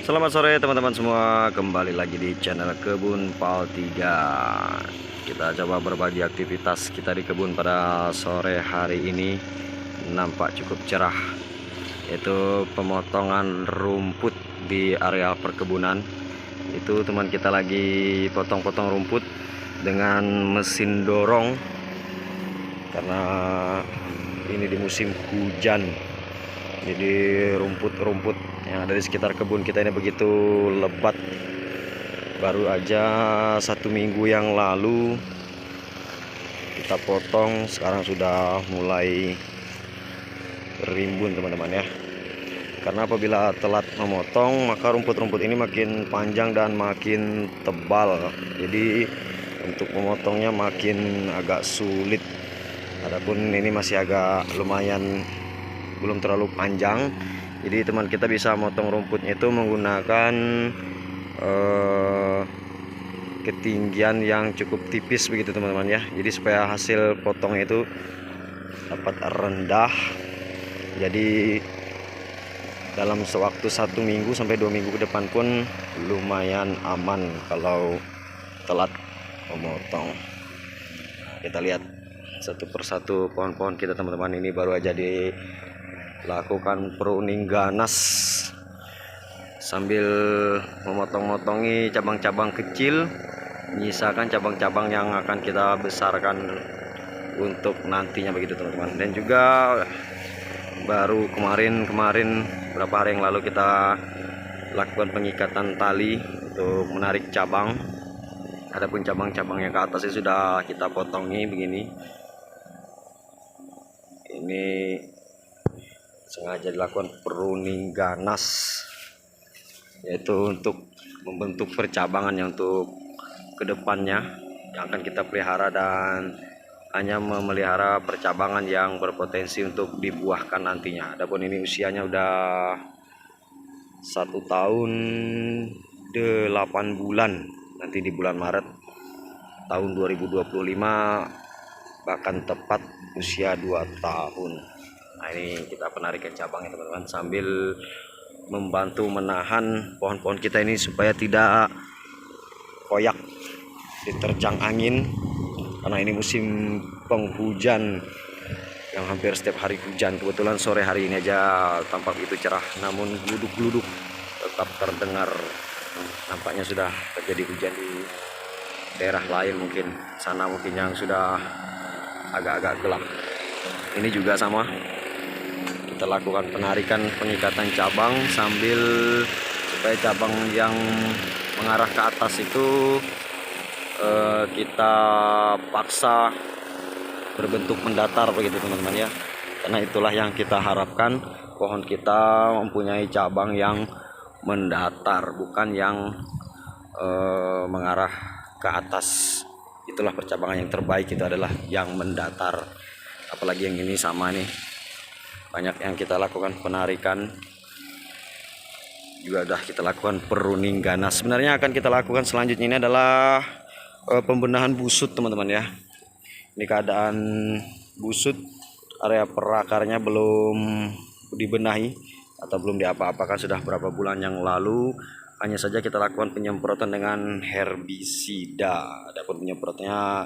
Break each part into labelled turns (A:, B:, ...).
A: Selamat sore teman-teman semua, kembali lagi di channel Kebun Pal 3. Kita coba berbagi aktivitas kita di kebun pada sore hari ini. Nampak cukup cerah, yaitu pemotongan rumput di area perkebunan. Itu teman kita lagi potong-potong rumput dengan mesin dorong, karena ini di musim hujan. Jadi rumput-rumput yang ada di sekitar kebun kita ini begitu lebat. Baru aja 1 minggu yang lalu kita potong, sekarang sudah mulai rimbun teman-teman ya. Karena apabila telat memotong, maka rumput-rumput ini makin panjang dan makin tebal. Jadi untuk memotongnya makin agak sulit. Adapun ini masih agak lumayan, belum terlalu panjang. Jadi teman kita bisa motong rumputnya itu menggunakan ketinggian yang cukup tipis begitu teman-teman ya. Jadi supaya hasil potongnya itu dapat rendah. Jadi dalam sewaktu 1 minggu sampai 2 minggu ke depan pun lumayan aman kalau telat memotong. Kita lihat satu persatu pohon-pohon kita teman-teman. Ini baru aja dilakukan pruning ganas sambil memotong-motongi cabang-cabang kecil, menyisakan cabang-cabang yang akan kita besarkan untuk nantinya begitu teman-teman. Dan juga baru kemarin beberapa hari yang lalu kita lakukan pengikatan tali untuk menarik cabang. Adapun cabang-cabang yang ke atas itu sudah kita potongi begini. Ini sengaja dilakukan pruning ganas, yaitu untuk membentuk percabangan yang untuk kedepannya yang akan kita pelihara, dan hanya memelihara percabangan yang berpotensi untuk dibuahkan nantinya. Adapun ini usianya udah 1 tahun 8 bulan, nanti di bulan Maret tahun 2025 bahkan tepat usia 2 tahun. Nah, ini kita penarikan cabangnya teman-teman, sambil membantu menahan pohon-pohon kita ini supaya tidak koyak diterjang angin, karena ini musim penghujan yang hampir setiap hari hujan. Kebetulan sore hari ini aja tampak itu cerah, namun gluduk-gluduk tetap terdengar. Nampaknya sudah terjadi hujan di daerah lain, mungkin sana mungkin yang sudah agak-agak gelap. Ini juga sama, kita lakukan penarikan pengikatan cabang sambil supaya cabang yang mengarah ke atas itu kita paksa berbentuk mendatar begitu teman-teman ya. Karena itulah yang kita harapkan, pohon kita mempunyai cabang yang mendatar, bukan yang mengarah ke atas. Itulah percabangan yang terbaik, itu adalah yang mendatar. Apalagi yang ini sama nih, banyak yang kita lakukan penarikan, juga udah kita lakukan pruning ganas. Sebenarnya akan kita lakukan selanjutnya ini adalah pembenahan busut teman-teman ya. Ini keadaan busut, area perakarnya belum dibenahi atau belum diapa-apakan sudah berapa bulan yang lalu. Hanya saja kita lakukan penyemprotan dengan herbisida. Adapun penyemprotnya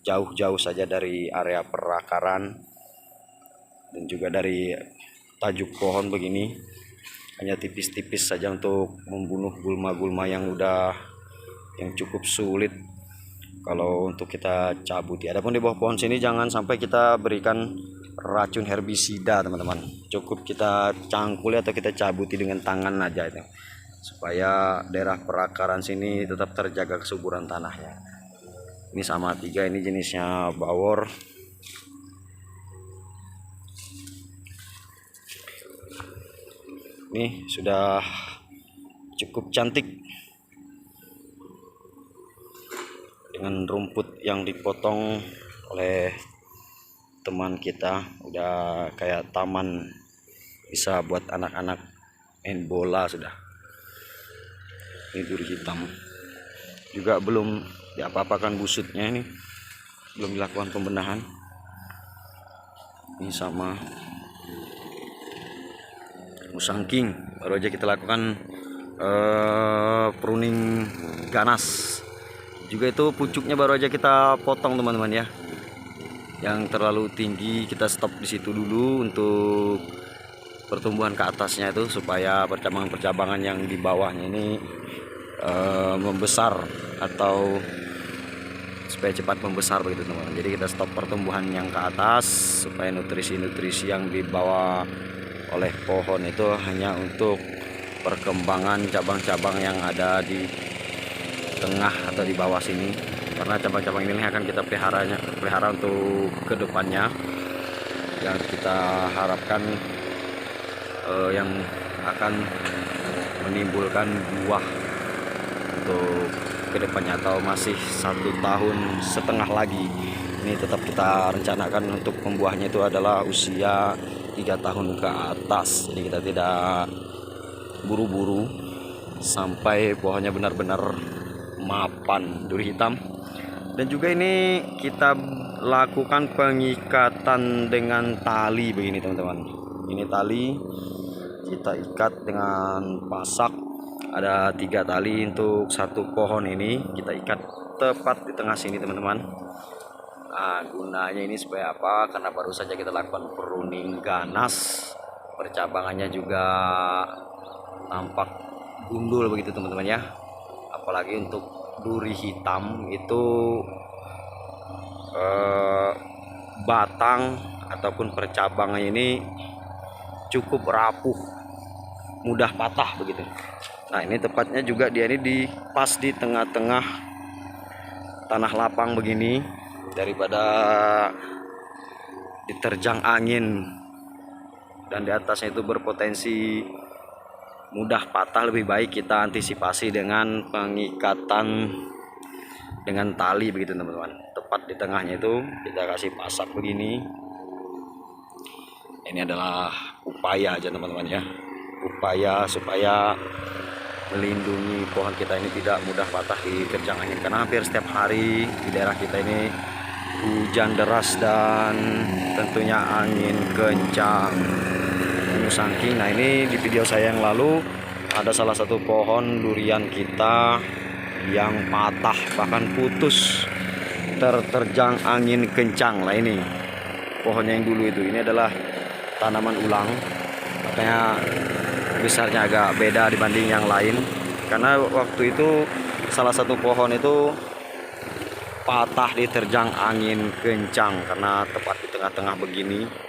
A: jauh-jauh saja dari area perakaran dan juga dari tajuk pohon begini, hanya tipis-tipis saja untuk membunuh gulma-gulma yang cukup sulit kalau untuk kita cabut ya. Adapun di bawah pohon sini jangan sampai kita berikan racun herbisida teman-teman. Cukup kita cangkuli atau kita cabuti dengan tangan aja itu, supaya daerah perakaran sini tetap terjaga kesuburan tanahnya. Ini sama 3, ini jenisnya bawor. Ini sudah cukup cantik dengan rumput yang dipotong oleh teman kita, udah kayak taman, bisa buat anak-anak main bola sudah. Ini duri hitam juga belum diapa-apakan busutnya, ini belum dilakukan pembenahan. Ini sama musang king, baru aja kita lakukan pruning ganas. Juga itu pucuknya baru aja kita potong teman-teman ya. Yang terlalu tinggi kita stop di situ dulu untuk pertumbuhan ke atasnya itu, supaya percabangan-percabangan yang di bawahnya ini membesar atau supaya cepat membesar begitu teman-teman. Jadi kita stop pertumbuhan yang ke atas supaya nutrisi-nutrisi yang dibawa oleh pohon itu hanya untuk perkembangan cabang-cabang yang ada di tengah atau di bawah sini, karena cabang-cabang ini akan kita pelihara untuk kedepannya, yang kita harapkan yang akan menimbulkan buah untuk kedepannya, atau masih 1,5 tahun lagi. Ini tetap kita rencanakan untuk pembuahnya itu adalah usia 3 tahun ke atas. Jadi kita tidak buru-buru sampai pohonnya benar-benar mapan duri hitam. Dan juga ini kita lakukan pengikatan dengan tali begini teman-teman. Ini tali kita ikat dengan pasak, ada 3 tali untuk satu pohon. Ini kita ikat tepat di tengah sini teman-teman. Nah, gunanya ini supaya apa? Karena baru saja kita lakukan pruning ganas, percabangannya juga tampak gundul begitu teman-teman ya. Apalagi untuk duri hitam itu batang ataupun percabangannya ini cukup rapuh, mudah patah begitu. Nah, ini tepatnya juga dia ini pas di tengah-tengah tanah lapang begini, daripada diterjang angin dan di atasnya itu berpotensi mudah patah, lebih baik kita antisipasi dengan pengikatan dengan tali begitu teman-teman. Tepat di tengahnya itu kita kasih pasak begini. Ini adalah upaya aja teman-teman ya, upaya supaya melindungi pohon kita ini tidak mudah patah diterjang angin, karena hampir setiap hari di daerah kita ini hujan deras dan tentunya angin kencang. Musangking. Nah, ini di video saya yang lalu ada salah satu pohon durian kita yang patah, bahkan putus terterjang angin kencang. Lah, ini pohonnya yang dulu itu, ini adalah tanaman ulang, makanya besarnya agak beda dibanding yang lain. Karena waktu itu salah satu pohon itu patah diterjang angin kencang karena tepat di tengah-tengah begini.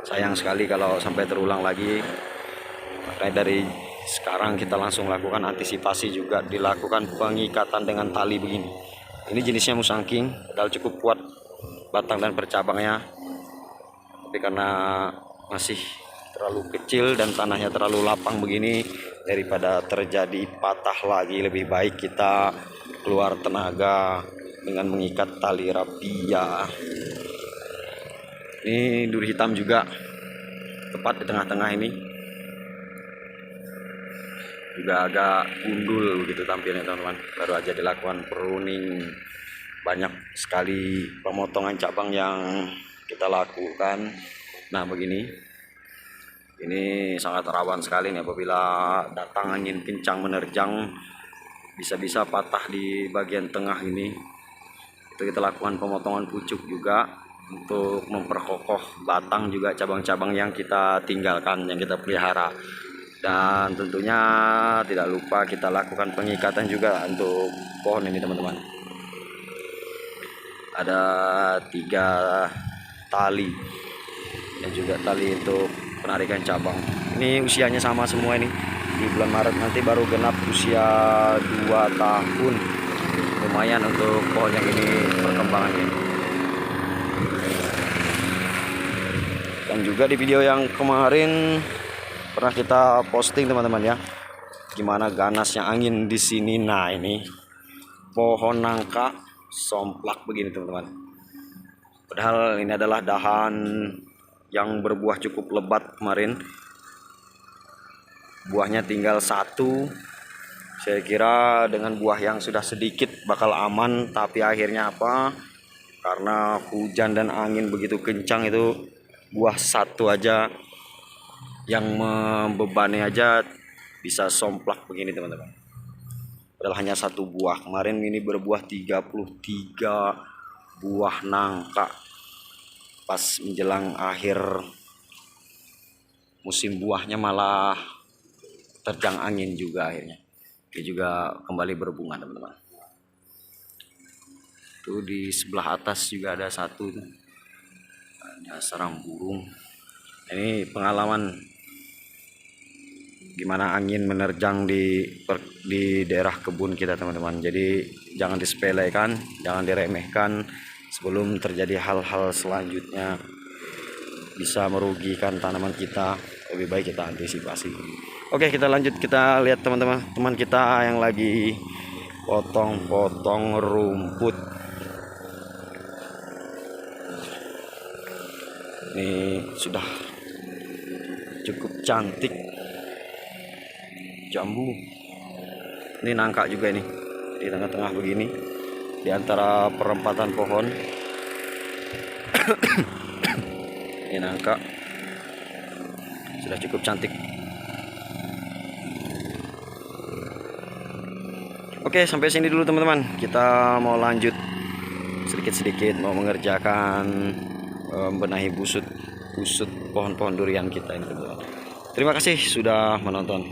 A: Sayang sekali kalau sampai terulang lagi. Makanya dari sekarang kita langsung lakukan antisipasi, juga dilakukan pengikatan dengan tali begini. Ini jenisnya musangking, padahal cukup kuat batang dan percabangnya, tapi karena masih terlalu kecil dan tanahnya terlalu lapang begini, daripada terjadi patah lagi, lebih baik kita keluar tenaga dengan mengikat tali rapia. Ini duri hitam juga tepat di tengah-tengah ini, juga agak gundul begitu tampilnya teman-teman. Baru aja dilakukan pruning, banyak sekali pemotongan cabang yang kita lakukan. Nah, begini, ini sangat rawan sekali nih apabila datang angin kencang menerjang, bisa-bisa patah di bagian tengah ini. Itu kita lakukan pemotongan pucuk juga untuk memperkokoh batang, juga cabang-cabang yang kita tinggalkan, yang kita pelihara. Dan tentunya tidak lupa kita lakukan pengikatan juga untuk pohon ini teman-teman. Ada 3 tali dan juga tali untuk penarikan cabang. Ini usianya sama semua, ini di bulan Maret nanti baru genap usia 2 tahun. Lumayan untuk pohon yang ini perkembangannya. Dan juga di video yang kemarin pernah kita posting teman-teman ya, gimana ganasnya angin di sini. Nah, ini pohon nangka somplak begini teman-teman. Padahal ini adalah dahan yang berbuah cukup lebat kemarin. Buahnya tinggal 1. Saya kira dengan buah yang sudah sedikit bakal aman, tapi akhirnya apa? Karena hujan dan angin begitu kencang, itu buah 1 aja yang membebani aja bisa somplak begini teman-teman. Padahal hanya satu buah. Kemarin ini berbuah 33 buah nangka. Pas menjelang akhir musim buahnya malah terjang angin juga akhirnya. Dia juga kembali berbunga teman-teman. Tuh di sebelah atas juga ada satu tuh. Ada sarang burung. Ini pengalaman gimana angin menerjang di daerah kebun kita teman-teman. Jadi jangan disepelekan, jangan diremehkan. Sebelum terjadi hal-hal selanjutnya bisa merugikan tanaman kita, lebih baik kita antisipasi. Oke, kita lanjut, kita lihat teman-teman, teman kita yang lagi potong-potong rumput. Ini sudah cukup cantik jambu. Ini nangka juga ini di tengah-tengah begini, di antara perempatan pohon. Ini nangka sudah cukup cantik. Oke, sampai sini dulu teman-teman. Kita mau lanjut sedikit-sedikit, mau mengerjakan benahi busut pohon-pohon durian kita ini teman-teman. Terima kasih sudah menonton.